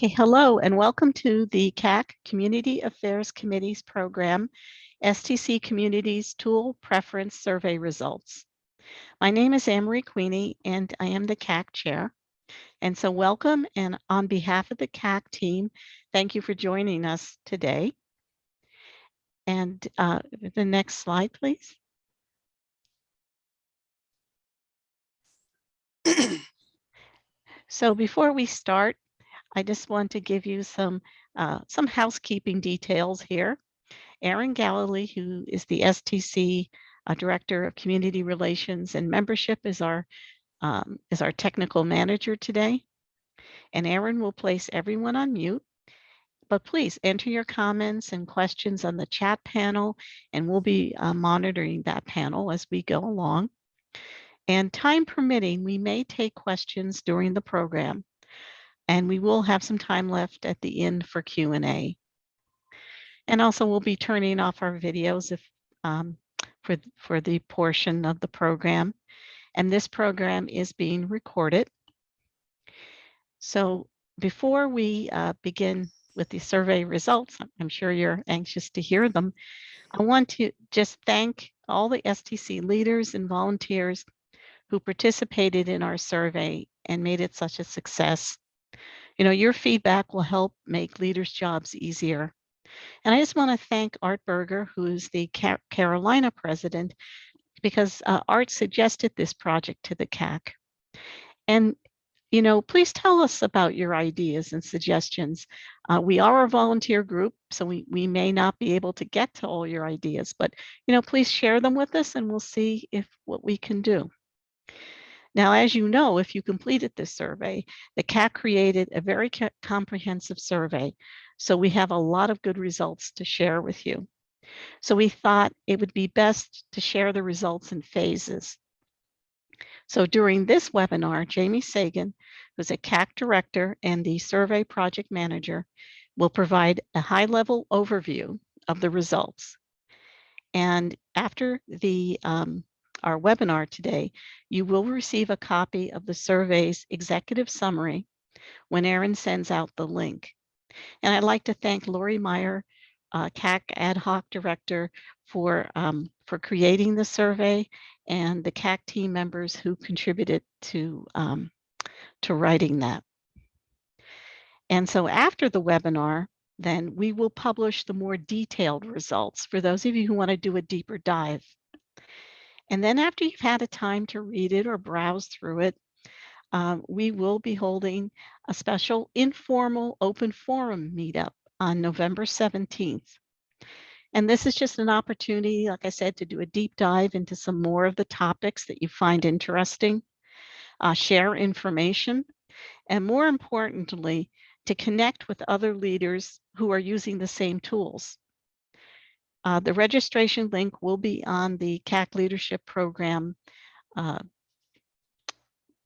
Okay, hello and welcome to the CAC Community Affairs Committee's program, STC Communities Tool Preference Survey Results. My name is Anne-Marie Queenie and I am the CAC Chair. And so welcome, and on behalf of the CAC team, thank you for joining us today. And the next slide, please. So before we start, I just want to give you some housekeeping details here. Aaron Galilee, who is the STC Director of Community Relations and Membership, is our technical manager today. And Aaron will place everyone on mute, but please enter your comments and questions on the chat panel, and we'll be monitoring that panel as we go along. And time permitting, we may take questions during the program, and we will have some time left at the end for Q&A. And also we'll be turning off our videos if for the portion of the program. And this program is being recorded. So before we begin with the survey results, I'm sure you're anxious to hear them. I want to just thank all the STC leaders and volunteers who participated in our survey and made it such a success. You know, your feedback will help make leaders' jobs easier. And I just want to thank Art Berger, who's the Carolina president, because Art suggested this project to the CAC. And, you know, please tell us about your ideas and suggestions. We are a volunteer group, so we may not be able to get to all your ideas, but, you know, please share them with us and we'll see what we can do. Now, as you know, if you completed this survey, the CAC created a very comprehensive survey. So we have a lot of good results to share with you. So we thought it would be best to share the results in phases. So during this webinar, Jamye Sagan, who's a CAC director and the survey project manager, will provide a high-level overview of the results. And after our webinar today, you will receive a copy of the survey's executive summary when Aaron sends out the link. And I'd like to thank Lori Meyer, CAC Ad Hoc Director, for creating the survey, and the CAC team members who contributed to writing that. And so after the webinar, then we will publish the more detailed results for those of you who want to do a deeper dive. And then after you've had a time to read it or browse through it, we will be holding a special informal open forum meetup on November 17th. And this is just an opportunity, like I said, to do a deep dive into some more of the topics that you find interesting, share information, and more importantly, to connect with other leaders who are using the same tools. The registration link will be on the CAC Leadership Program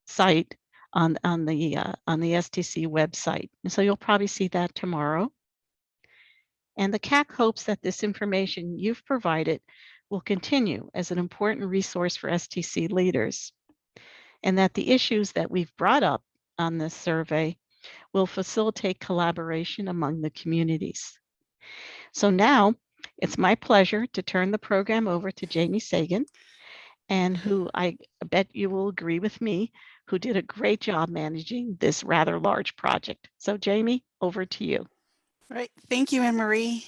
site on the STC website. And so you'll probably see that tomorrow. And the CAC hopes that this information you've provided will continue as an important resource for STC leaders, and that the issues that we've brought up on this survey will facilitate collaboration among the communities. So now it's my pleasure to turn the program over to Jamye Sagan, and who I bet you will agree with me, who did a great job managing this rather large project. So Jamye, over to you. All right, thank you, Anne-Marie.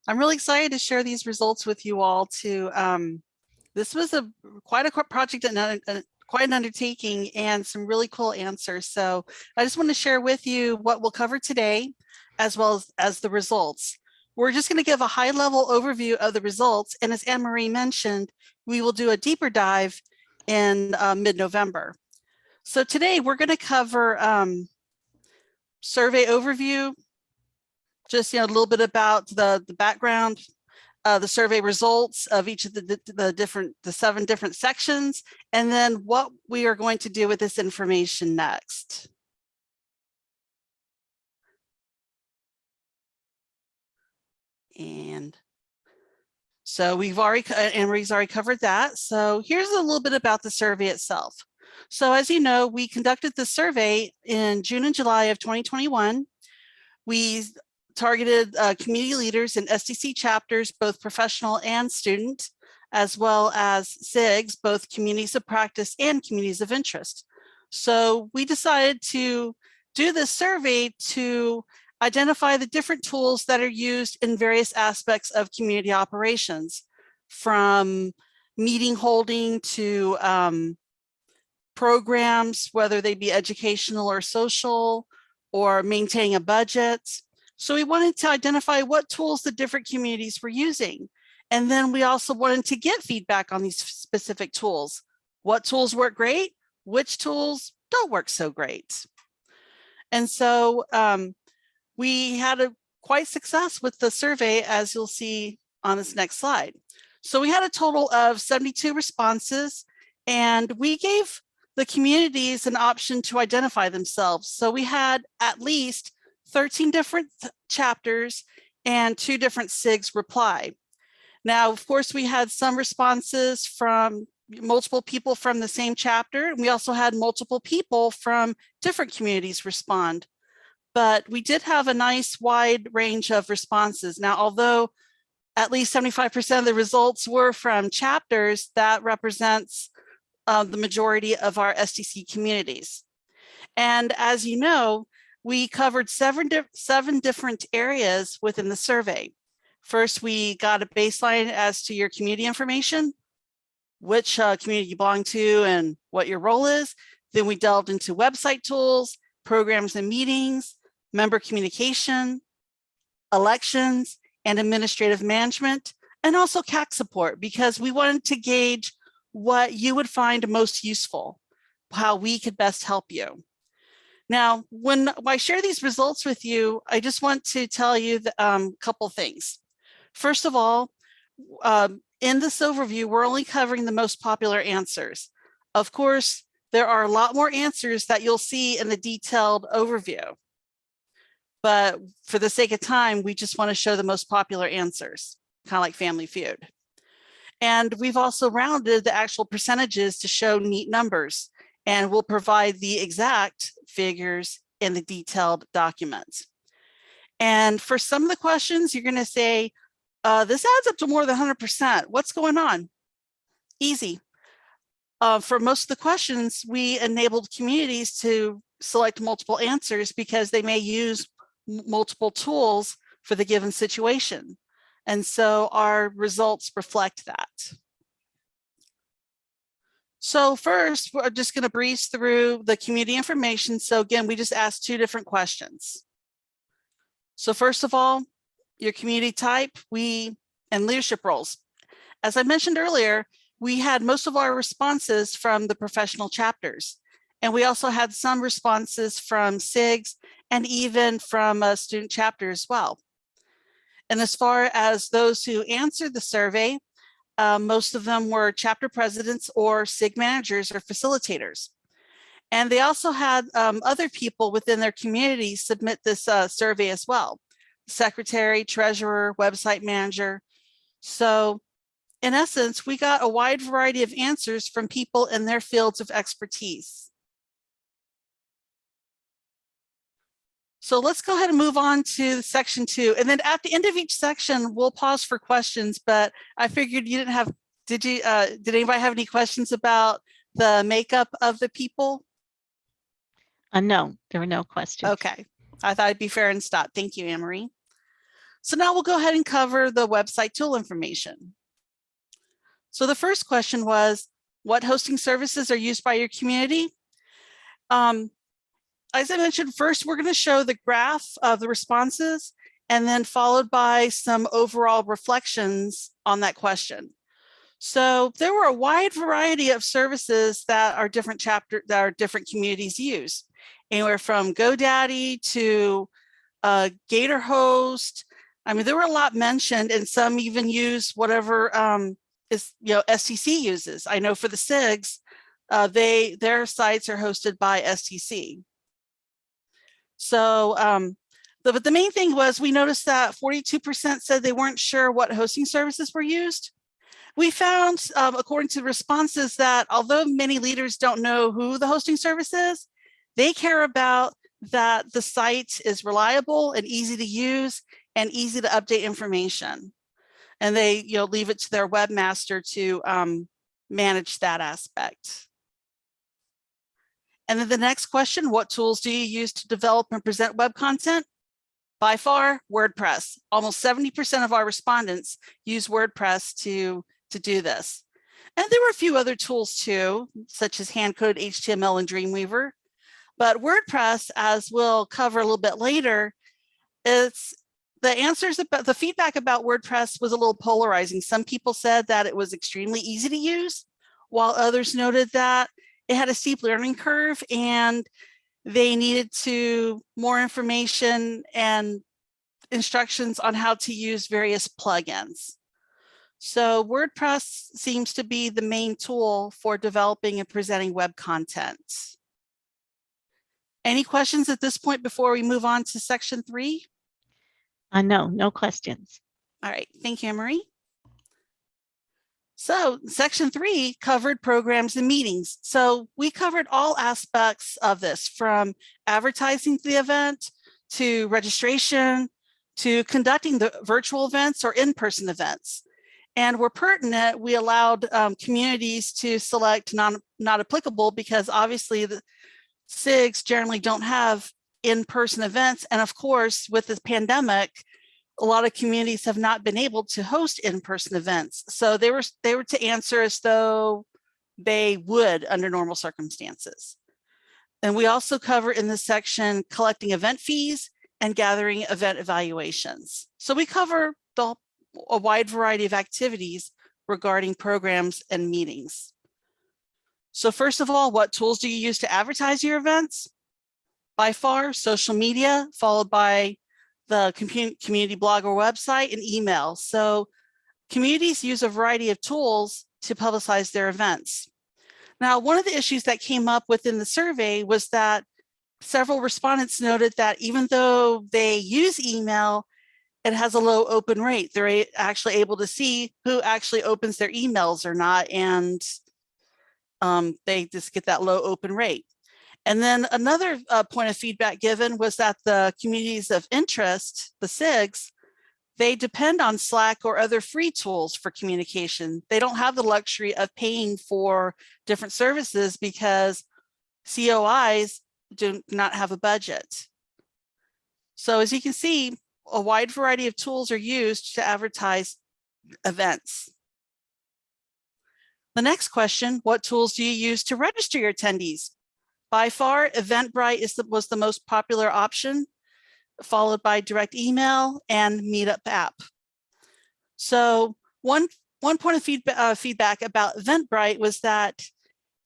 I'm really excited to share these results with you all too. This was quite a project and quite an undertaking and some really cool answers. So I just want to share with you what we'll cover today, as well as the results. We're just going to give a high-level overview of the results. And as Anne-Marie mentioned, we will do a deeper dive in mid-November. So today we're going to cover survey overview, just a little bit about the background, the survey results of each of the 7 different sections, and then what we are going to do with this information next. And so Anne-Marie's already covered that. So here's a little bit about the survey itself. So as you know, we conducted the survey in June and July of 2021. We targeted community leaders in STC chapters, both professional and student, as well as SIGs, both communities of practice and communities of interest. So we decided to do this survey to identify the different tools that are used in various aspects of community operations, from meeting holding to programs, whether they be educational or social, or maintaining a budget. So we wanted to identify what tools the different communities were using. And then we also wanted to get feedback on these specific tools. What tools work great? Which tools don't work so great? And so we had a quite success with the survey, as you'll see on this next slide. So we had a total of 72 responses, and we gave the communities an option to identify themselves. So we had at least 13 different chapters and 2 different SIGs reply. Now, of course, we had some responses from multiple people from the same chapter, and we also had multiple people from different communities respond. But we did have a nice wide range of responses. Now, although at least 75% of the results were from chapters, that represents the majority of our STC communities. And as you know, we covered seven different areas within the survey. First, we got a baseline as to your community information, which community you belong to and what your role is. Then we delved into website tools, programs and meetings, member communication, elections, and administrative management, and also CAC support, because we wanted to gauge what you would find most useful, how we could best help you. Now, when I share these results with you, I just want to tell you a couple things. First of all, in this overview, we're only covering the most popular answers. Of course, there are a lot more answers that you'll see in the detailed overview. But for the sake of time, we just want to show the most popular answers, kind of like Family Feud. And we've also rounded the actual percentages to show neat numbers, and we'll provide the exact figures in the detailed documents. And for some of the questions, you're going to say, this adds up to more than 100%. What's going on? Easy. For most of the questions, we enabled communities to select multiple answers because they may use multiple tools for the given situation. And so our results reflect that. So first, we're just going to breeze through the community information. So again, we just asked 2 different questions. So first of all, your community type, and leadership roles. As I mentioned earlier, we had most of our responses from the professional chapters, and we also had some responses from SIGs and even from a student chapter as well. And as far as those who answered the survey, most of them were chapter presidents or SIG managers or facilitators. And they also had other people within their community submit this survey as well: secretary, treasurer, website manager. So in essence, we got a wide variety of answers from people in their fields of expertise. So let's go ahead and move on to section 2. And then at the end of each section, we'll pause for questions, but I figured you didn't have, did anybody have any questions about the makeup of the people? No, there were no questions. Okay, I thought I'd be fair and stop. Thank you, Anne-Marie. So now we'll go ahead and cover the website tool information. So the first question was, what hosting services are used by your community? As I mentioned, first, we're going to show the graph of the responses, and then followed by some overall reflections on that question. So there were a wide variety of services that our different communities use, anywhere from GoDaddy to Gatorhost. I mean, there were a lot mentioned, and some even use whatever STC uses. I know for the SIGs, their sites are hosted by STC. So, but the main thing was we noticed that 42% said they weren't sure what hosting services were used, We found, according to responses, that although many leaders don't know who the hosting service is, they care about that the site is reliable and easy to use and easy to update information. And they leave it to their webmaster to manage that aspect. And then the next question, what tools do you use to develop and present web content? By far, WordPress. Almost 70% of our respondents use WordPress to do this. And there were a few other tools too, such as hand-coded HTML and Dreamweaver. But WordPress, as we'll cover a little bit later, the feedback about WordPress was a little polarizing. Some people said that it was extremely easy to use, while others noted that it had a steep learning curve and they needed more information and instructions on how to use various plugins. So WordPress seems to be the main tool for developing and presenting web content. Any questions at this point before we move on to section 3? No questions. All right, thank you, Anne-Marie. So section 3 covered programs and meetings. So we covered all aspects of this, from advertising the event to registration to conducting the virtual events or in-person events. And where pertinent, we allowed communities to select not applicable, because obviously the SIGs generally don't have in-person events. And of course, with this pandemic, a lot of communities have not been able to host in-person events. So they were to answer as though they would under normal circumstances. And we also cover in this section collecting event fees and gathering event evaluations. So we cover a wide variety of activities regarding programs and meetings. So first of all, what tools do you use to advertise your events? By far, social media, followed by the community blog or website, and email. So communities use a variety of tools to publicize their events. Now, one of the issues that came up within the survey was that several respondents noted that even though they use email, it has a low open rate. They're actually able to see who actually opens their emails or not, and they just get that low open rate. And then another point of feedback given was that the communities of interest, the SIGs, they depend on Slack or other free tools for communication. They don't have the luxury of paying for different services because COIs do not have a budget. So as you can see, a wide variety of tools are used to advertise events. The next question, what tools do you use to register your attendees? By far, Eventbrite was the most popular option, followed by direct email and Meetup app. So one point of feedback about Eventbrite was that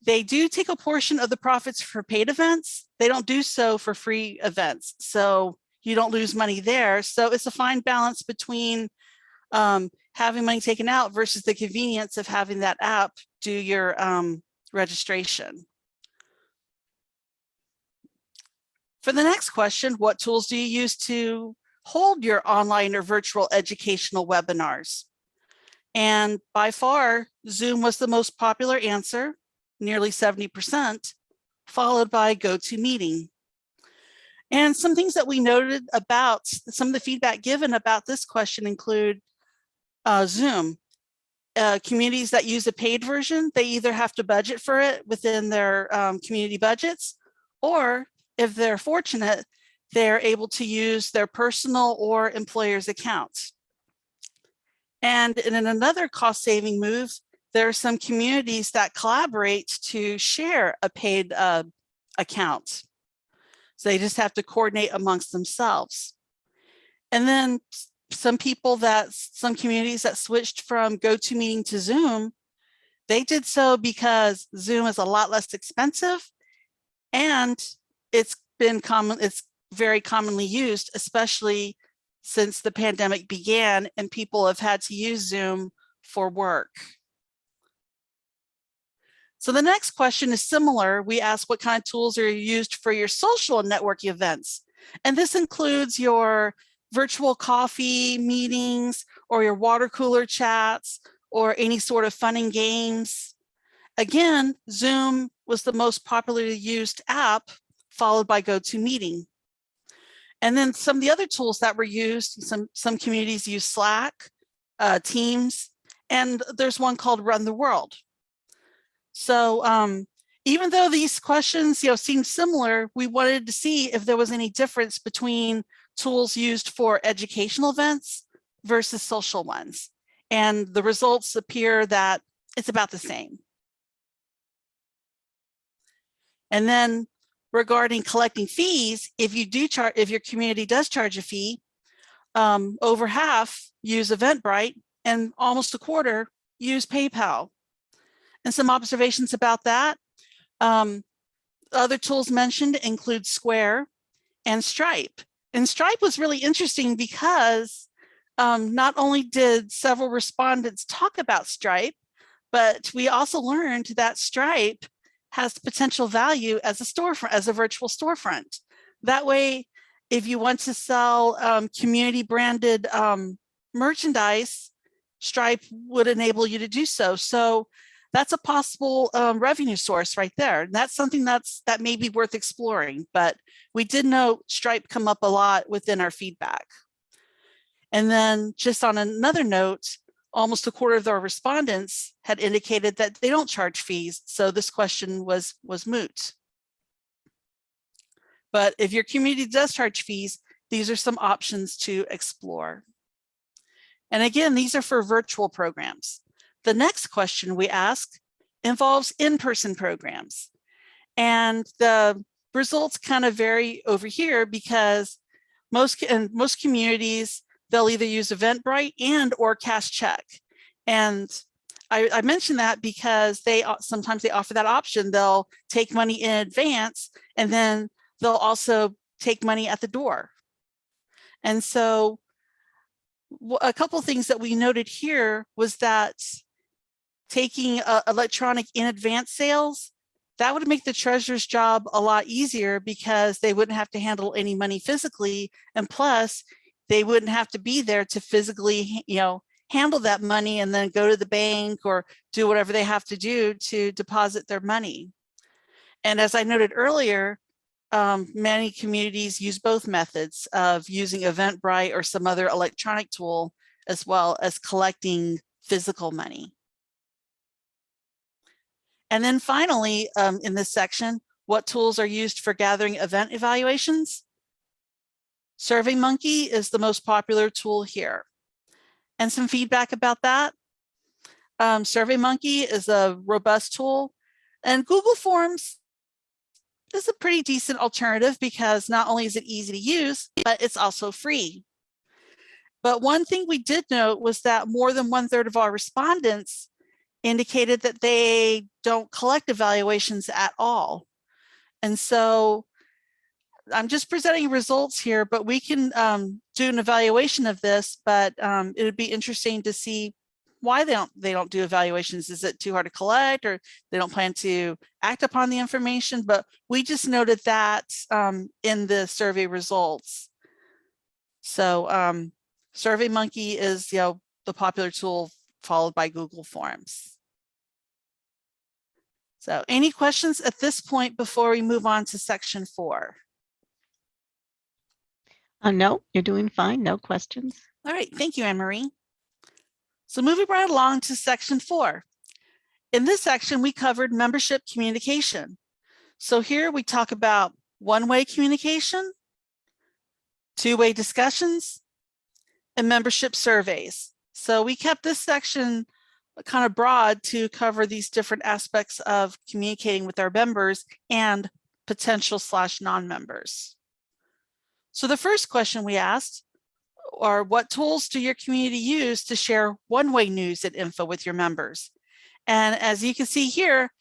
they do take a portion of the profits for paid events. They don't do so for free events. So you don't lose money there. So it's a fine balance between having money taken out versus the convenience of having that app do your registration. For the next question, what tools do you use to hold your online or virtual educational webinars? And by far, Zoom was the most popular answer, nearly 70%, followed by GoToMeeting. And some things that we noted about some of the feedback given about this question include Zoom. Communities that use a paid version, they either have to budget for it within their community budgets, or if they're fortunate, they're able to use their personal or employer's accounts. And in another cost-saving move, there are some communities that collaborate to share a paid account. So they just have to coordinate amongst themselves. And then some communities that switched from GoToMeeting to Zoom, they did so because Zoom is a lot less expensive and it's very commonly used, especially since the pandemic began and people have had to use Zoom for work. So the next question is similar. We ask what kind of tools are used for your social and networking events. And this includes your virtual coffee meetings or your water cooler chats or any sort of fun and games. Again, Zoom was the most popularly used app, followed by GoToMeeting. And then some of the other tools that were used, some communities use Slack, Teams, and there's one called Run the World. So even though these questions seem similar, we wanted to see if there was any difference between tools used for educational events versus social ones. And the results appear that it's about the same. And then regarding collecting fees, if your community does charge a fee, over half use Eventbrite and almost a quarter use PayPal. And some observations about that. Other tools mentioned include Square and Stripe. And Stripe was really interesting because not only did several respondents talk about Stripe, but we also learned that Stripe has potential value as a storefront, as a virtual storefront. That way, if you want to sell community branded merchandise, Stripe would enable you to do so. So that's a possible revenue source right there. And that's something that may be worth exploring, but we did note Stripe come up a lot within our feedback. And then just on another note, almost a quarter of our respondents had indicated that they don't charge fees. So this question was moot. But if your community does charge fees, these are some options to explore. And again, these are for virtual programs. The next question we ask involves in-person programs. And the results kind of vary over here because most communities, they'll either use Eventbrite or cash check. And I mention that because sometimes they offer that option. They'll take money in advance and then they'll also take money at the door. And so a couple of things that we noted here was that taking electronic in advance sales, that would make the treasurer's job a lot easier because they wouldn't have to handle any money physically. And plus, they wouldn't have to be there to physically, handle that money and then go to the bank or do whatever they have to do to deposit their money. And as I noted earlier, many communities use both methods of using Eventbrite or some other electronic tool, as well as collecting physical money. And then finally, in this section, what tools are used for gathering event evaluations? SurveyMonkey is the most popular tool here. And some feedback about that. SurveyMonkey is a robust tool, and Google Forms is a pretty decent alternative because not only is it easy to use, but it's also free. But one thing we did note was that more than 1/3 of our respondents indicated that they don't collect evaluations at all. And so I'm just presenting results here, but we can do an evaluation of this, but it would be interesting to see why they don't do evaluations. Is it too hard to collect, or they don't plan to act upon the information? But we just noted that in the survey results. So SurveyMonkey is the popular tool, followed by Google Forms. So any questions at this point before we move on to section 4? No, you're doing fine. No questions. All right, thank you, Anne-Marie. So moving right along to section 4. In this section, we covered membership communication. So here we talk about one-way communication, two-way discussions, and membership surveys. So we kept this section kind of broad to cover these different aspects of communicating with our members and potential / non-members. So the first question we asked are, what tools do your community use to share one-way news and info with your members? And as you can see here,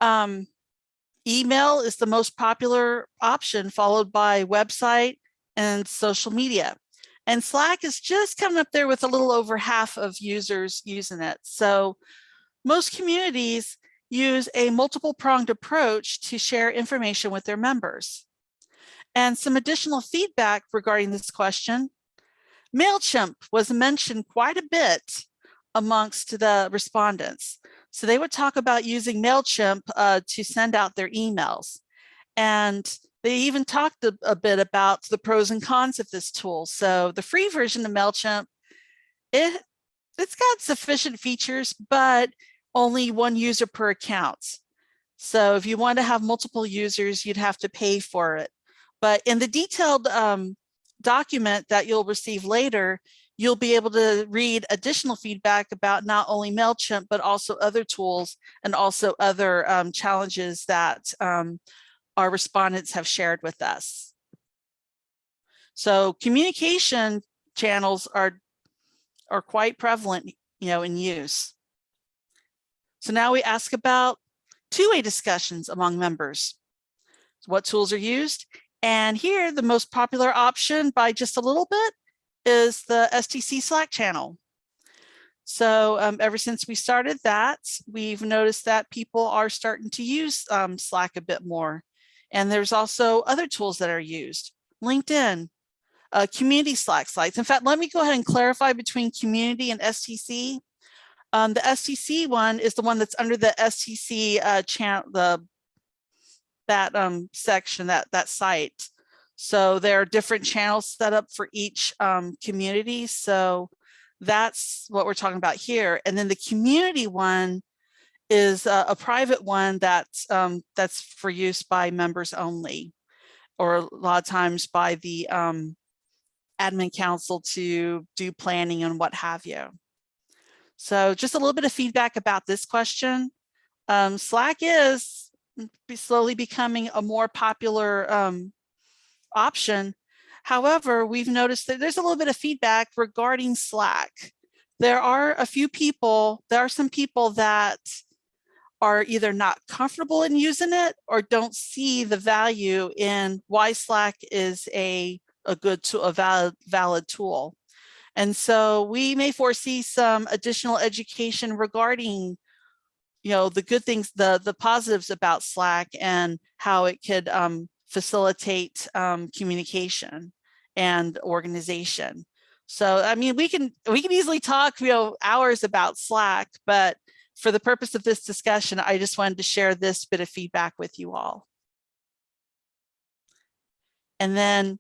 email is the most popular option, followed by website and social media. And Slack is just coming up there with a little over half of users using it. So most communities use a multiple-pronged approach to share information with their members. And some additional feedback regarding this question: MailChimp was mentioned quite a bit amongst the respondents. So they would talk about using MailChimp to send out their emails. And they even talked a bit about the pros and cons of this tool. So the free version of MailChimp, it's got sufficient features, but only one user per account. So if you want to have multiple users, you'd have to pay for it. But in the detailed document that you'll receive later, you'll be able to read additional feedback about not only MailChimp, but also other tools and also other challenges that our respondents have shared with us. So communication channels are quite prevalent, in use. So now we ask about two-way discussions among members. What tools are used? And here, the most popular option by just a little bit is the STC Slack channel. So ever since we started that, we've noticed that people are starting to use Slack a bit more. And there's also other tools that are used. LinkedIn, community Slack sites. In fact, let me go ahead and clarify between community and STC. The STC one is the one that's under the STC channel, that section, that site. So there are different channels set up for each community. So that's what we're talking about here. And then the community one is a private one that's for use by members only, or a lot of times by the admin council to do planning and what have you. So just a little bit of feedback about this question. Slack is slowly becoming a more popular option. However, we've noticed that there's a little bit of feedback regarding Slack. There are some people that are either not comfortable in using it or don't see the value in why Slack is a good tool, a valid tool. And so we may foresee some additional education regarding, the good things, the positives about Slack and how it could facilitate communication and organization. So, I mean, we can easily talk, hours about Slack, but for the purpose of this discussion, I just wanted to share this bit of feedback with you all. And then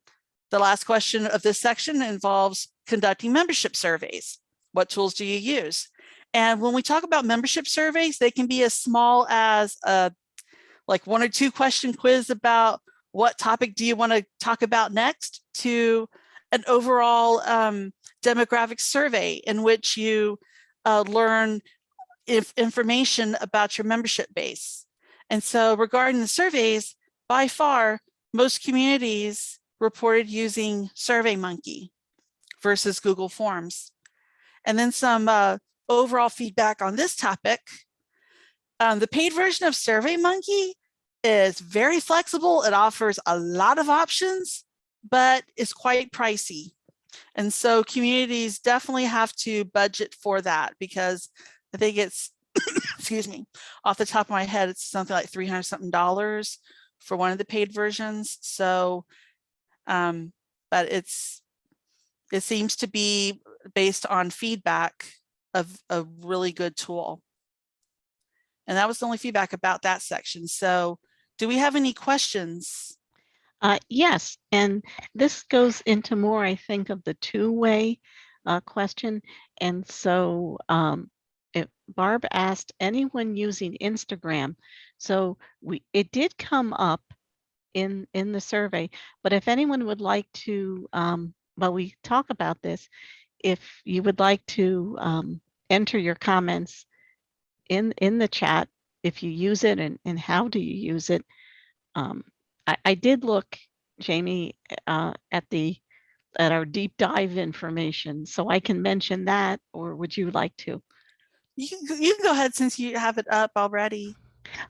the last question of this section involves conducting membership surveys. What tools do you use? And when we talk about membership surveys, they can be as small as like 1 or 2 question quiz about what topic do you want to talk about next, to an overall demographic survey in which you learn information about your membership base. And so regarding the surveys, by far, most communities reported using SurveyMonkey versus Google Forms. And then some overall feedback on this topic. The paid version of SurveyMonkey is very flexible. It offers a lot of options, but it's quite pricey. And so communities definitely have to budget for that, because I think it's, excuse me, off the top of my head, it's something like $300 something for one of the paid versions. So, but it seems to be based on feedback of a really good tool. And that was the only feedback about that section. So do we have any questions? Yes, and this goes into more, I think, of the two-way question. And so Barb asked, anyone using Instagram? So it did come up in the survey, but if anyone would like to, while we talk about this, if you would like to enter your comments in the chat, if you use it and how do you use it. I did look, Jamie, at our deep dive information, so I can mention that, or would you like to? You can go ahead since you have it up already.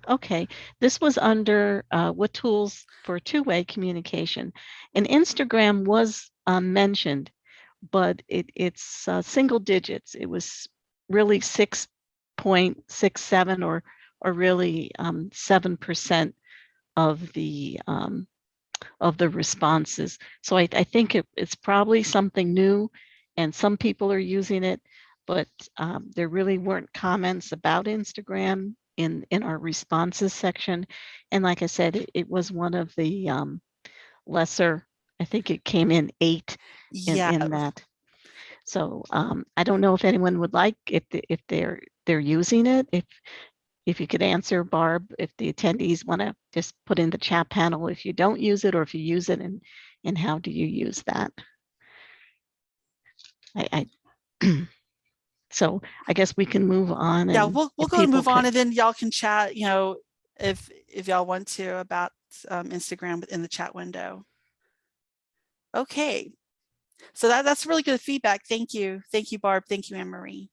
Okay, this was under what tools for two-way communication, and Instagram was mentioned, but it's single digits. It was really 6.67 or really 7% of the responses. So I think it's probably something new, and some people are using it. but there really weren't comments about Instagram in our responses section. And like I said, it was one of the lesser, I think it came in 8 Yeah. in that. So I don't know if anyone would like, if they're using it, if you could answer, Barb, if the attendees want to just put in the chat panel if you don't use it, or if you use it, and how do you use that? So I guess we can move on. Yeah, And we'll go and move on, and then y'all can chat, you know, if y'all want to, about Instagram in the chat window. Okay, so that's really good feedback. Thank you, Barb. Thank you, Anne Marie.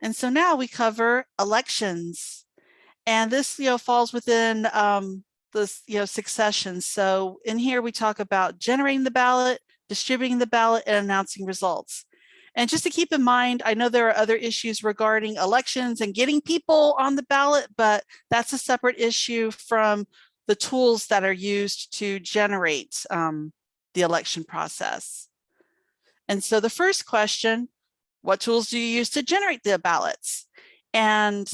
And so now we cover elections, and this, you know, falls within this, you know, succession. So in here we talk about generating the ballot, distributing the ballot, and announcing results. And just to keep in mind, I know there are other issues regarding elections and getting people on the ballot, but that's a separate issue from the tools that are used to generate the election process. And so the first question, what tools do you use to generate the ballots? And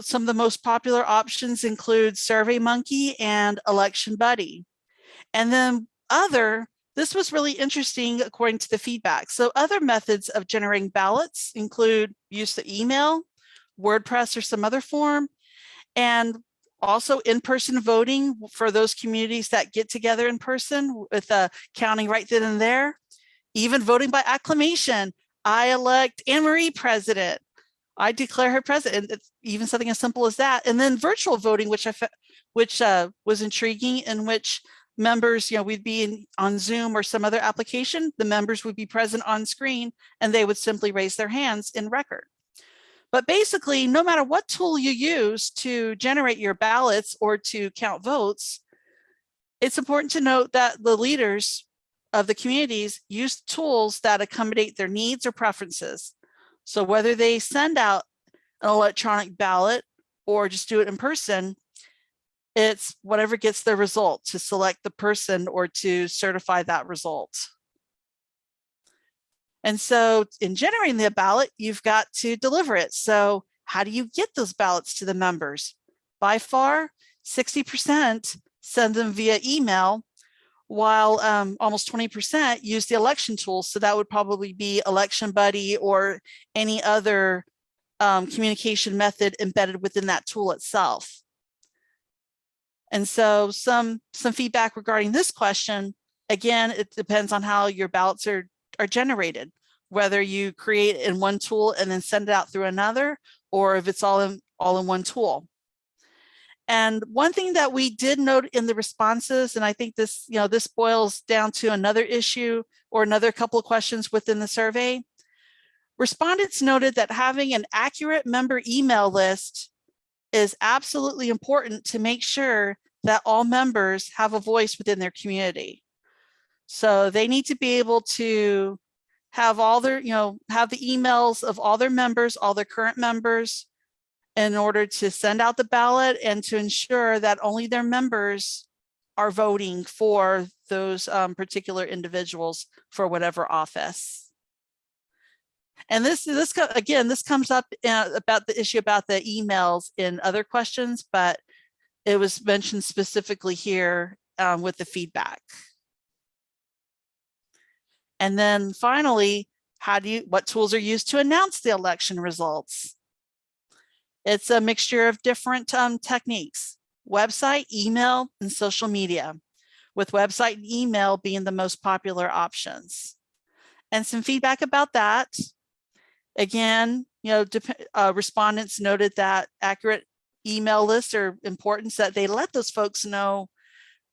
some of the most popular options include SurveyMonkey and Election Buddy. And then this was really interesting according to the feedback. So other methods of generating ballots include use of email, WordPress, or some other form, and also in-person voting for those communities that get together in person with counting right then and there, even voting by acclamation. I elect Anne Marie president. I declare her president. It's even something as simple as that. And then virtual voting, which was intriguing, in which members, you know, we'd be on Zoom or some other application, the members would be present on screen and they would simply raise their hands in record. But basically, no matter what tool you use to generate your ballots or to count votes, it's important to note that the leaders of the communities use tools that accommodate their needs or preferences. So whether they send out an electronic ballot or just do it in person, it's whatever gets the result to select the person or to certify that result. And so in generating the ballot, you've got to deliver it. So how do you get those ballots to the members? By far, 60% send them via email, while almost 20% use the election tools. So that would probably be Election Buddy or any other communication method embedded within that tool itself. And so some feedback regarding this question, again, it depends on how your ballots are generated, whether you create in one tool and then send it out through another, or if it's all in one tool. And one thing that we did note in the responses, and I think this, you know, this boils down to another issue or another couple of questions within the survey. Respondents noted that having an accurate member email list is absolutely important to make sure that all members have a voice within their community. So they need to be able to have all their, you know, have the emails of all their members, all their current members, in order to send out the ballot and to ensure that only their members are voting for those particular individuals for whatever office. And this comes up about the issue about the emails in other questions, but it was mentioned specifically here with the feedback. And then finally, what tools are used to announce the election results? It's a mixture of different techniques: website, email, and social media, with website and email being the most popular options. And some feedback about that. Again, you know, respondents noted that accurate email lists are important, so that they let those folks know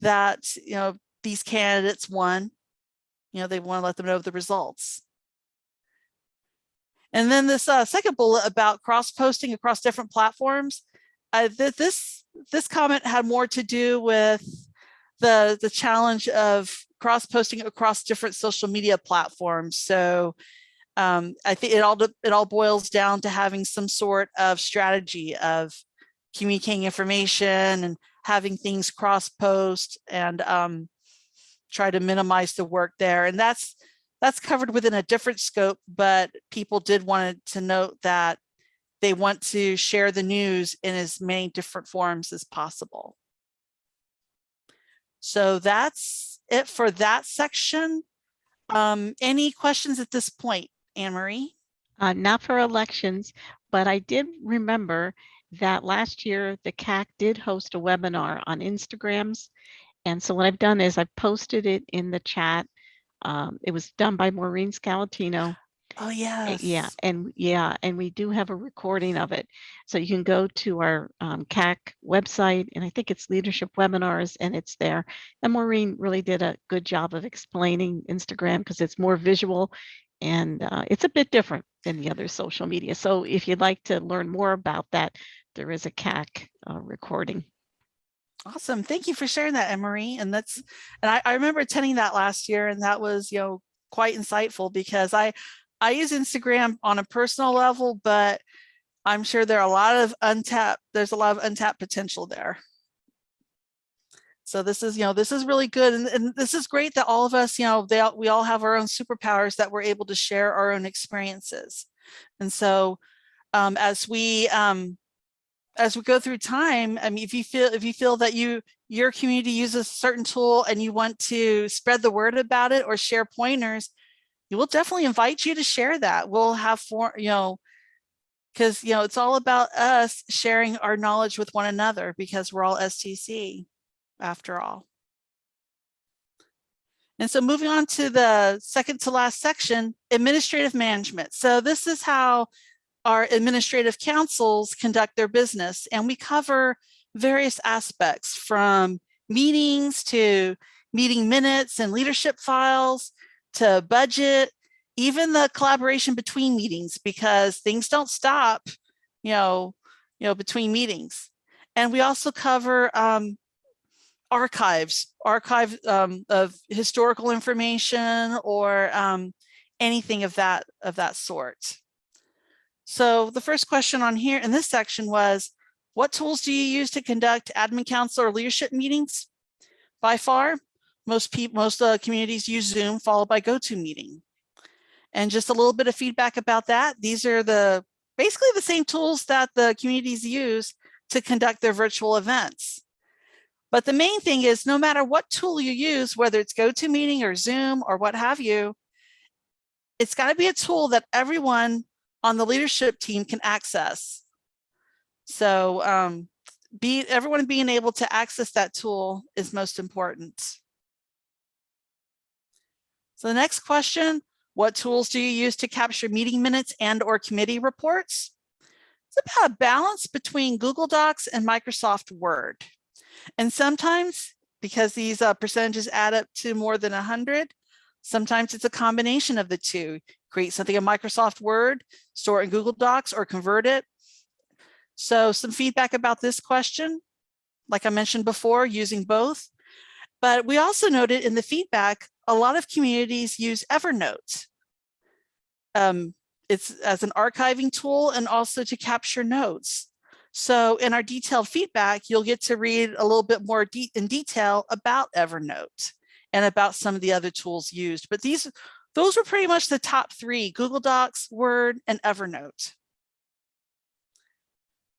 that, you know, these candidates won. You know, they want to let them know the results. And then this second bullet about cross-posting across different platforms, this comment had more to do with the challenge of cross-posting across different social media platforms. So I think it all boils down to having some sort of strategy of communicating information and having things cross-post and try to minimize the work there. And that's that's covered within a different scope, but people did want to note that they want to share the news in as many different forms as possible. So that's it for that section. Any questions at this point, Anne-Marie? Not for elections, but I did remember that last year the CAC did host a webinar on Instagrams. And so what I've done is I've posted it in the chat. It was done by Maureen Scalatino. Oh, yes. Yeah, and we do have a recording of it. So you can go to our CAC website, and I think it's Leadership Webinars, and it's there. And Maureen really did a good job of explaining Instagram because it's more visual, and it's a bit different than the other social media. So if you'd like to learn more about that, there is a CAC recording. Awesome. Thank you for sharing that, Anne-Marie. And I remember attending that last year, and that was, quite insightful because I use Instagram on a personal level, but I'm sure there's a lot of untapped potential there. So this is really good. And this is great that all of us, we all have our own superpowers that we're able to share our own experiences. And so as we go through time, I mean, if you feel that your community uses a certain tool and you want to spread the word about it or share pointers, we'll definitely invite you to share that. We'll have because it's all about us sharing our knowledge with one another because we're all STC after all. And so moving on to the second to last section, administrative management. So this is how our administrative councils conduct their business, and we cover various aspects from meetings to meeting minutes and leadership files to budget, even the collaboration between meetings, because things don't stop, between meetings. And we also cover archives of historical information or anything of that sort. So the first question on here in this section was, what tools do you use to conduct admin council or leadership meetings? By far, most communities use Zoom followed by GoToMeeting. And just a little bit of feedback about that. These are basically the same tools that the communities use to conduct their virtual events. But the main thing is, no matter what tool you use, whether it's GoToMeeting or Zoom or what have you, it's got to be a tool that everyone on the leadership team can access. So everyone being able to access that tool is most important. So the next question, what tools do you use to capture meeting minutes and or committee reports? It's about a balance between Google Docs and Microsoft Word. And sometimes, because these percentages add up to more than 100, sometimes it's a combination of the two. Create something in Microsoft Word, store it in Google Docs, or convert it. So some feedback about this question, like I mentioned before, using both. But we also noted in the feedback, a lot of communities use Evernote. It's as an archiving tool and also to capture notes. So in our detailed feedback, you'll get to read a little bit more in detail about Evernote and about some of the other tools used. But those were pretty much the top three: Google Docs, Word, and Evernote.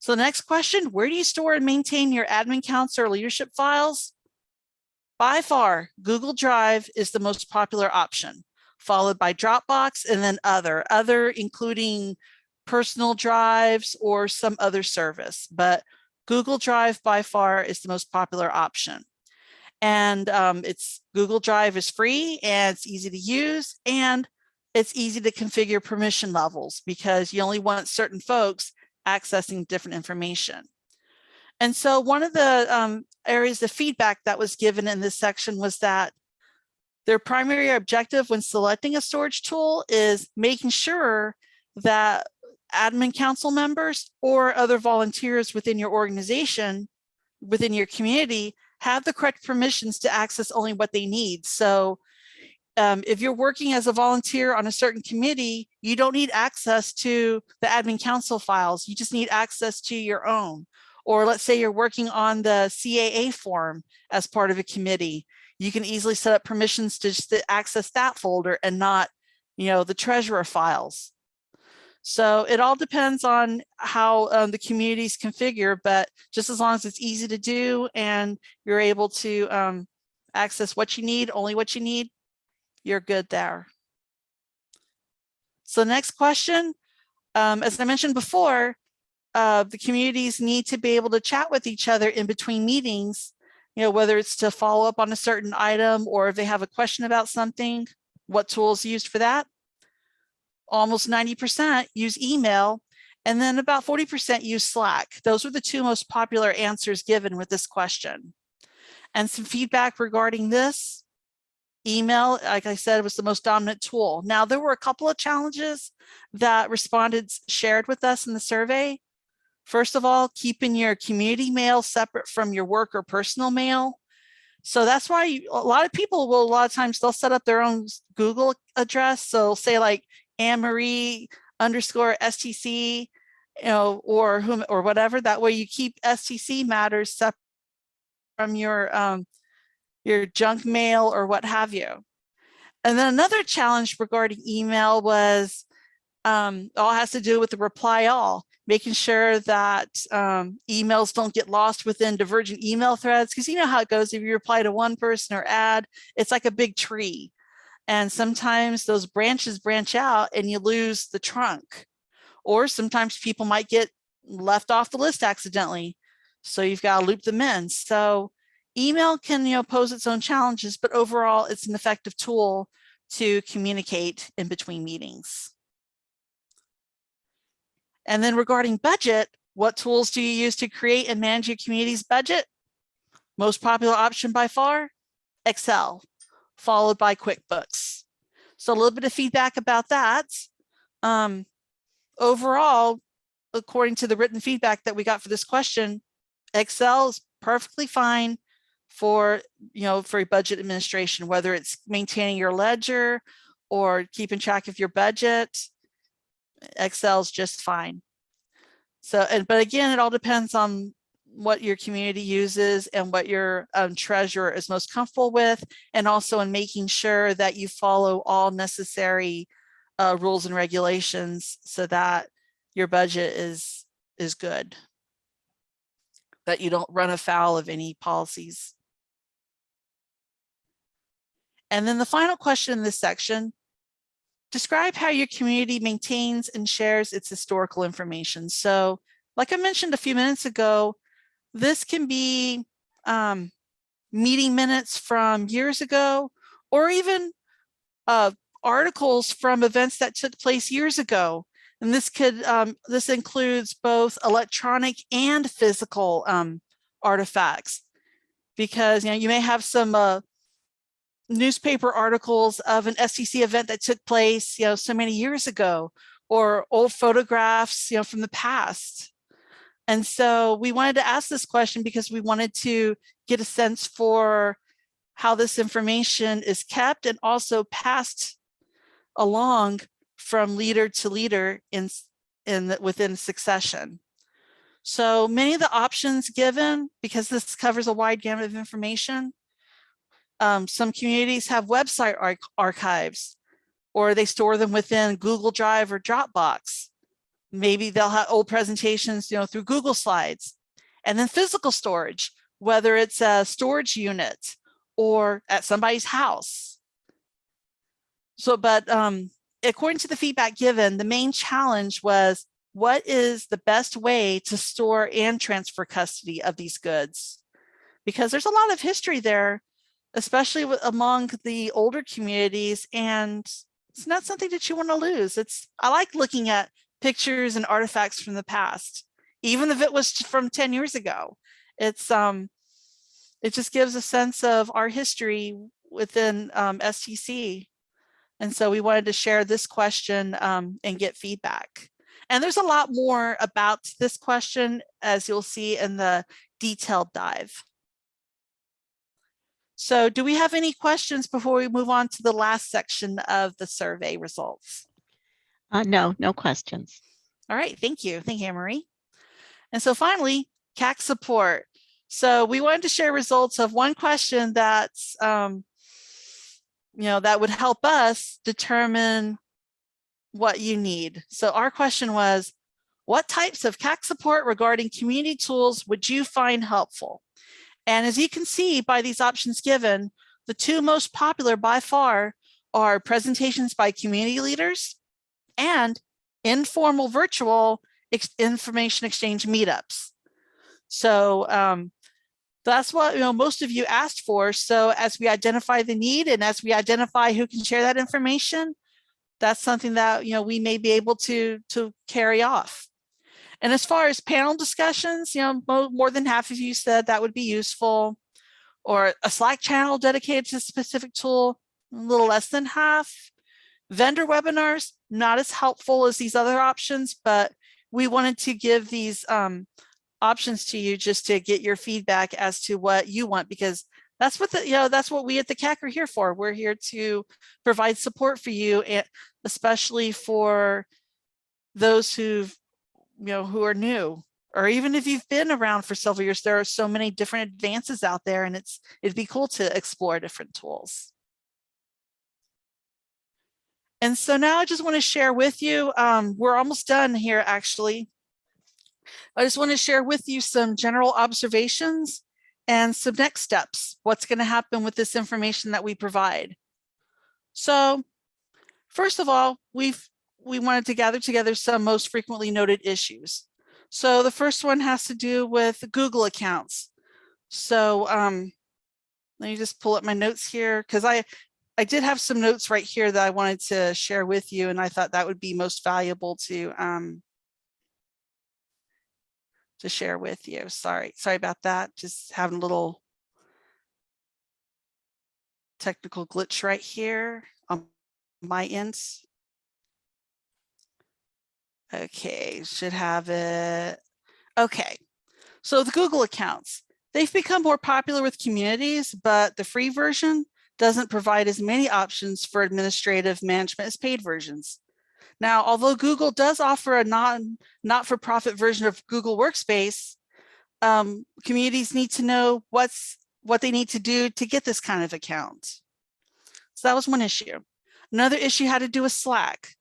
So the next question, where do you store and maintain your admin counts or leadership files? By far, Google Drive is the most popular option, followed by Dropbox and then other including personal drives or some other service. But Google Drive by far is the most popular option. And Google Drive is free and it's easy to use, and it's easy to configure permission levels because you only want certain folks accessing different information. And so one of the areas of feedback that was given in this section was that their primary objective when selecting a storage tool is making sure that admin council members or other volunteers within your organization, within your community, have the correct permissions to access only what they need. So if you're working as a volunteer on a certain committee, you don't need access to the admin council files. You just need access to your own. Or let's say you're working on the CAA form as part of a committee. you can easily set up permissions to just access that folder and not, the treasurer files. So it all depends on how the communities configure, but just as long as it's easy to do and you're able to access what you need, only what you need, you're good there. So next question, as I mentioned before, the communities need to be able to chat with each other in between meetings, whether it's to follow up on a certain item or if they have a question about something. What tools used for that? Almost 90% use email, and then about 40% use Slack. Those were the two most popular answers given with this question. And some feedback regarding this. Email, like I said, was the most dominant tool. Now, there were a couple of challenges that respondents shared with us in the survey. First of all, keeping your community mail separate from your work or personal mail. So that's why a lot of people will, a lot of times they'll set up their own Google address. So say like Anne-Marie_STC, or whom or whatever. That way you keep STC matters separate from your junk mail or what have you. And then another challenge regarding email was all has to do with the reply all, making sure that emails don't get lost within divergent email threads, because you know how it goes. If you reply to one person or add, it's like a big tree. And sometimes those branches branch out and you lose the trunk. Or sometimes people might get left off the list accidentally. So you've got to loop them in. So email can, pose its own challenges, but overall it's an effective tool to communicate in between meetings. And then regarding budget, what tools do you use to create and manage your community's budget? Most popular option by far, Excel, followed by QuickBooks. So a little bit of feedback about that. Overall, according to the written feedback that we got for this question, Excel is perfectly fine for, for budget administration, whether it's maintaining your ledger or keeping track of your budget. Excel's just fine. So, but again, it all depends on what your community uses and what your treasurer is most comfortable with, and also in making sure that you follow all necessary rules and regulations so that your budget is good, that you don't run afoul of any policies. And then the final question in this section, describe how your community maintains and shares its historical information. So like I mentioned a few minutes ago, this can be meeting minutes from years ago, or even articles from events that took place years ago. And this could this includes both electronic and physical artifacts, because you may have some newspaper articles of an STC event that took place so many years ago, or old photographs from the past. And so we wanted to ask this question because we wanted to get a sense for how this information is kept and also passed along from leader to leader within succession. So many of the options given, because this covers a wide gamut of information, some communities have website archives, or they store them within Google Drive or Dropbox. Maybe they'll have old presentations, through Google Slides. And then physical storage, whether it's a storage unit or at somebody's house. So, but according to the feedback given, the main challenge was, what is the best way to store and transfer custody of these goods? Because there's a lot of history there, especially among the older communities, and it's not something that you want to lose. I like looking at pictures and artifacts from the past, even if it was from 10 years ago. It just gives a sense of our history within STC. And so we wanted to share this question and get feedback. And there's a lot more about this question, as you'll see in the detailed dive. So do we have any questions before we move on to the last section of the survey results? No questions. All right, thank you. Thank you, Anne-Marie. And so finally, CAC support. So we wanted to share results of one question that's, that would help us determine what you need. So our question was, what types of CAC support regarding community tools would you find helpful? And as you can see by these options given, the two most popular by far are presentations by community leaders and informal virtual information exchange meetups. So that's what most of you asked for. So as we identify the need and as we identify who can share that information, that's something that we may be able to carry off. And as far as panel discussions, more than half of you said that would be useful, or a Slack channel dedicated to a specific tool, a little less than half. Vendor webinars, not as helpful as these other options, but we wanted to give these options to you just to get your feedback as to what you want, because that's what that's what we at the CAC are here for. We're here to provide support for you, and especially for those who are new, or even if you've been around for several years. There are so many different advances out there, and it'd be cool to explore different tools. And so now I just want to share with you, we're almost done here actually. I just want to share with you some general observations and some next steps. What's going to happen with this information that we provide? So first of all, we wanted to gather together some most frequently noted issues. So the first one has to do with Google accounts. So let me just pull up my notes here, because I did have some notes right here that I wanted to share with you, and I thought that would be most valuable to share with you. Sorry about that. Just having a little technical glitch right here on my end. Okay, should have it. Okay, so the Google accounts, they've become more popular with communities, but the free version doesn't provide as many options for administrative management as paid versions. Now, although Google does offer a not-for-profit version of Google Workspace, communities need to know what they need to do to get this kind of account. So that was one issue. Another issue had to do with Slack.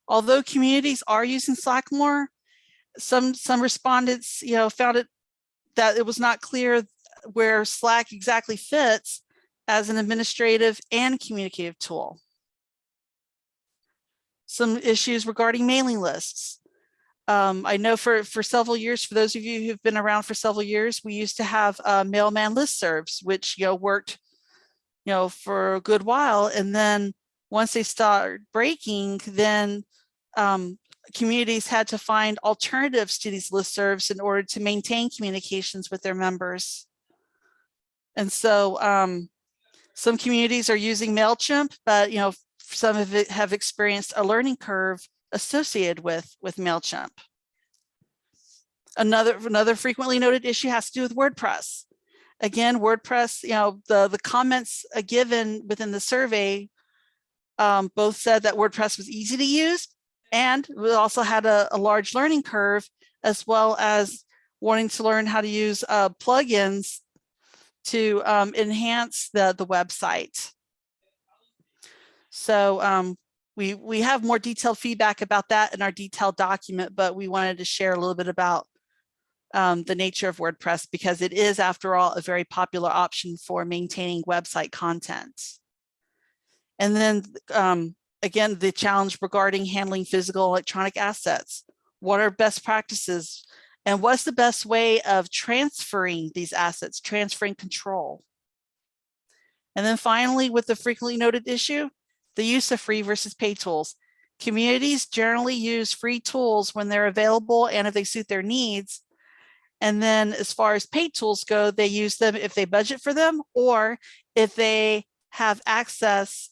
Although communities are using Slack more, some respondents, found that it was not clear where Slack exactly fits as an administrative and communicative tool. Some issues regarding mailing lists. I know for several years, for those of you who've been around for several years, we used to have mailman listservs, which worked for a good while, and then once they start breaking, then communities had to find alternatives to these listservs in order to maintain communications with their members. And so some communities are using MailChimp, but some of it have experienced a learning curve associated with MailChimp. Another frequently noted issue has to do with WordPress. Again, WordPress, the comments given within the survey both said that WordPress was easy to use, and we also had a large learning curve, as well as wanting to learn how to use plugins to enhance the website. So we have more detailed feedback about that in our detailed document, but we wanted to share a little bit about the nature of WordPress, because it is, after all, a very popular option for maintaining website content. And then again, the challenge regarding handling physical electronic assets. What are best practices? And what's the best way of transferring these assets, transferring control? And then finally, with the frequently noted issue, the use of free versus paid tools. Communities generally use free tools when they're available and if they suit their needs. And then as far as paid tools go, they use them if they budget for them, or if they have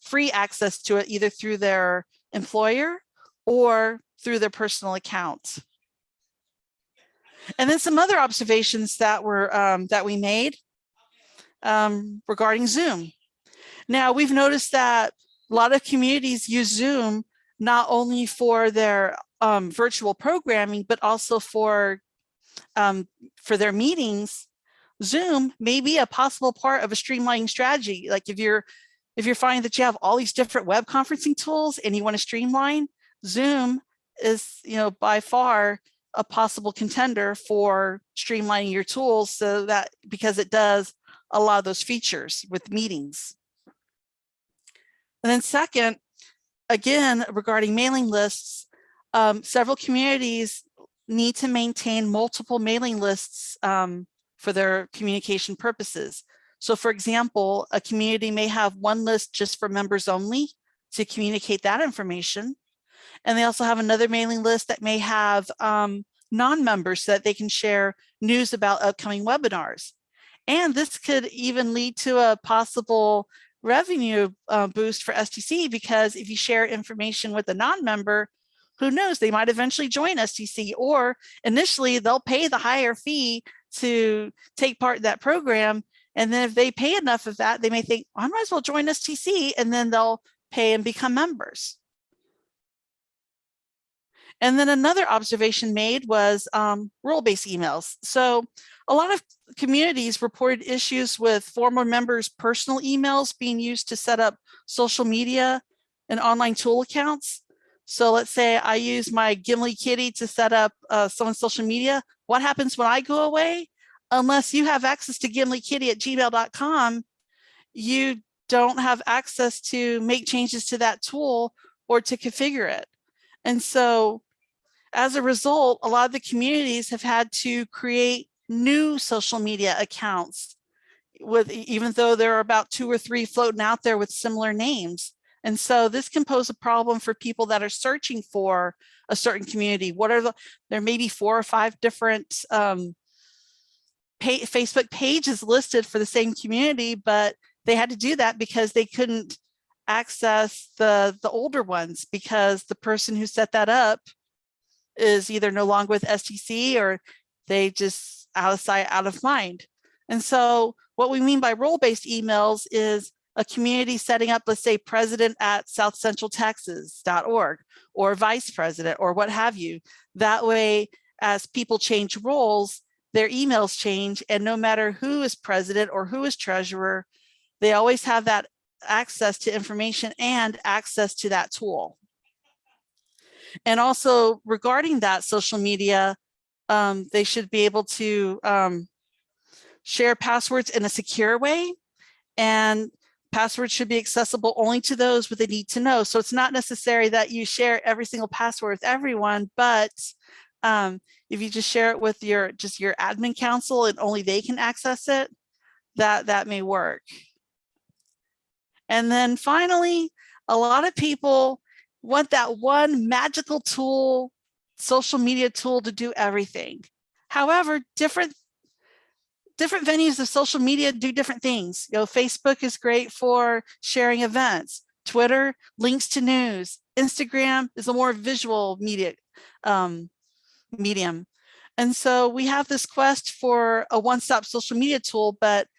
free access to it, either through their employer or through their personal account. And then some other observations that we made regarding Zoom. Now, we've noticed that a lot of communities use Zoom not only for their virtual programming, but also for their meetings. Zoom may be a possible part of a streamlining strategy. Like if you're finding that you have all these different web conferencing tools and you want to streamline, Zoom is, by far a possible contender for streamlining your tools, so that because it does a lot of those features with meetings. And then second, again, regarding mailing lists, several communities need to maintain multiple mailing lists for their communication purposes. So for example, a community may have one list just for members only to communicate that information. And they also have another mailing list that may have non-members so that they can share news about upcoming webinars. And this could even lead to a possible revenue boost for STC, because if you share information with a non-member, who knows, they might eventually join STC, or initially they'll pay the higher fee to take part in that program. And then if they pay enough of that, they may think, I might as well join STC, and then they'll pay and become members. And then another observation made was role-based emails. So a lot of communities reported issues with former members' personal emails being used to set up social media and online tool accounts. So let's say I use my Gimli Kitty to set up someone's social media. What happens when I go away? Unless you have access to gimlikitty@gmail.com, you don't have access to make changes to that tool or to configure it. And so as a result, a lot of the communities have had to create new social media accounts, even though there are about 2 or 3 floating out there with similar names. And so this can pose a problem for people that are searching for a certain community. There may be 4 or 5 different Facebook pages listed for the same community, but they had to do that because they couldn't access the older ones, because the person who set that up is either no longer with STC, or they just out of sight, out of mind. And so what we mean by role-based emails is a community setting up, let's say, president@southcentraltexas.org, or vice president, or what have you. That way, as people change roles, their emails change, and no matter who is president or who is treasurer, they always have that access to information and access to that tool. And also regarding that social media, they should be able to share passwords in a secure way, and passwords should be accessible only to those with a need to know. So it's not necessary that you share every single password with everyone, but if you just share it with your admin council and only they can access it, that may work. And then finally, a lot of people want that one magical tool, social media tool, to do everything. However, different venues of social media do different things. Facebook is great for sharing events. Twitter, links to news. Instagram is a more visual media medium. And so we have this quest for a one-stop social media tool, but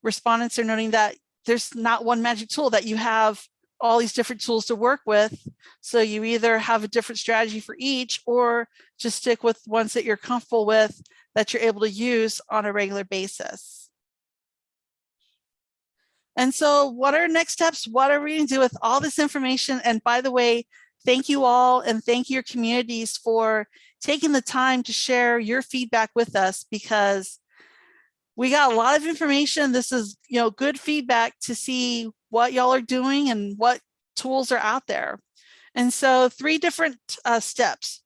respondents are noting that there's not one magic tool, that you have all these different tools to work with. So you either have a different strategy for each, or just stick with ones that you're comfortable with, that you're able to use on a regular basis. And so what are next steps? What are we going to do with all this information? And by the way, thank you all, and thank your communities for taking the time to share your feedback with us, because we got a lot of information. This is, good feedback to see what y'all are doing and what tools are out there. And so 3 different steps.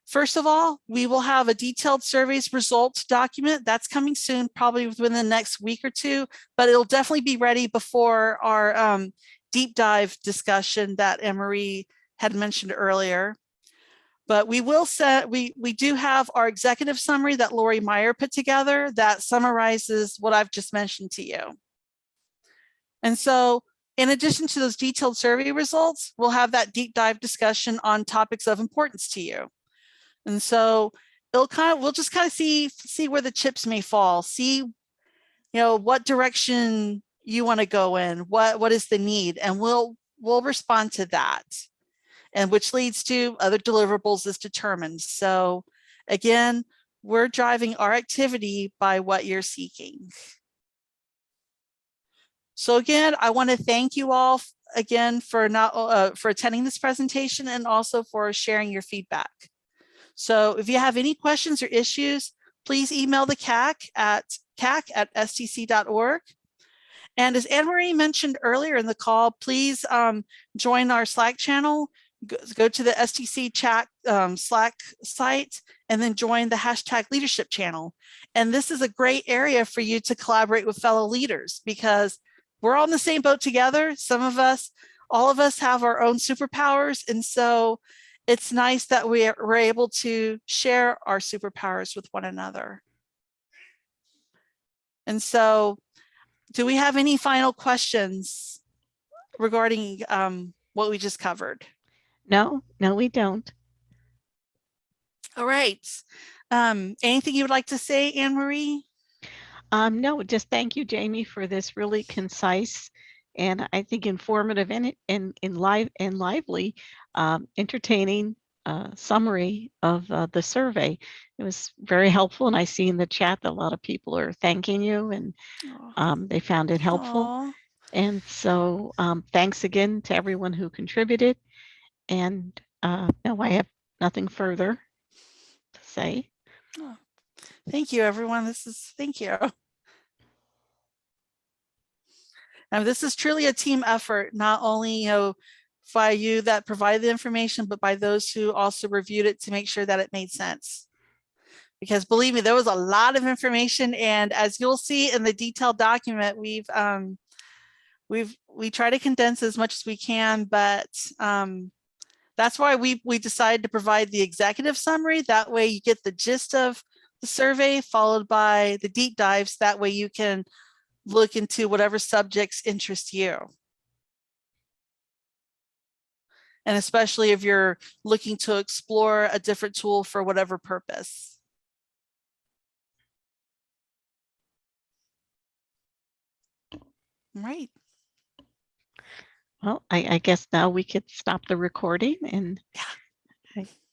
First of all, we will have a detailed surveys results document that's coming soon, probably within the next week or 2, but it'll definitely be ready before our deep dive discussion that Anne-Marie had mentioned earlier. But we do have our executive summary that Lori Meyer put together that summarizes what I've just mentioned to you. And so in addition to those detailed survey results, we'll have that deep dive discussion on topics of importance to you. And so we'll just kind of see where the chips may fall, see, what direction you want to go in, what is the need, and we'll respond to that. And which leads to other deliverables is determined. So again, we're driving our activity by what you're seeking. So again, I want to thank you all again for for attending this presentation and also for sharing your feedback. So if you have any questions or issues, please email the CAC at cac@stc.org. And as Anne-Marie mentioned earlier in the call, please join our Slack channel, go to the STC chat Slack site, and then join the #leadership channel. And this is a great area for you to collaborate with fellow leaders because we're all in the same boat together. Some of us, all of us have our own superpowers. And so it's nice that we're able to share our superpowers with one another. And so do we have any final questions regarding what we just covered? No, we don't. All right. Anything you would like to say, Anne-Marie? No, just thank you, Jamie, for this really concise and I think informative and lively, entertaining summary of the survey. It was very helpful, and I see in the chat that a lot of people are thanking you, and they found it helpful. Aww. And so, thanks again to everyone who contributed. And no, I have nothing further to say. Oh, thank you, everyone. Thank you. Now, this is truly a team effort, not only by you that provide the information, but by those who also reviewed it to make sure that it made sense. Because believe me, there was a lot of information, and as you'll see in the detailed document, we try to condense as much as we can, but that's why we decided to provide the executive summary. That way you get the gist of the survey followed by the deep dives. That way you can look into whatever subjects interest you. And especially if you're looking to explore a different tool for whatever purpose. Right. Well, I guess now we could stop the recording and Yeah.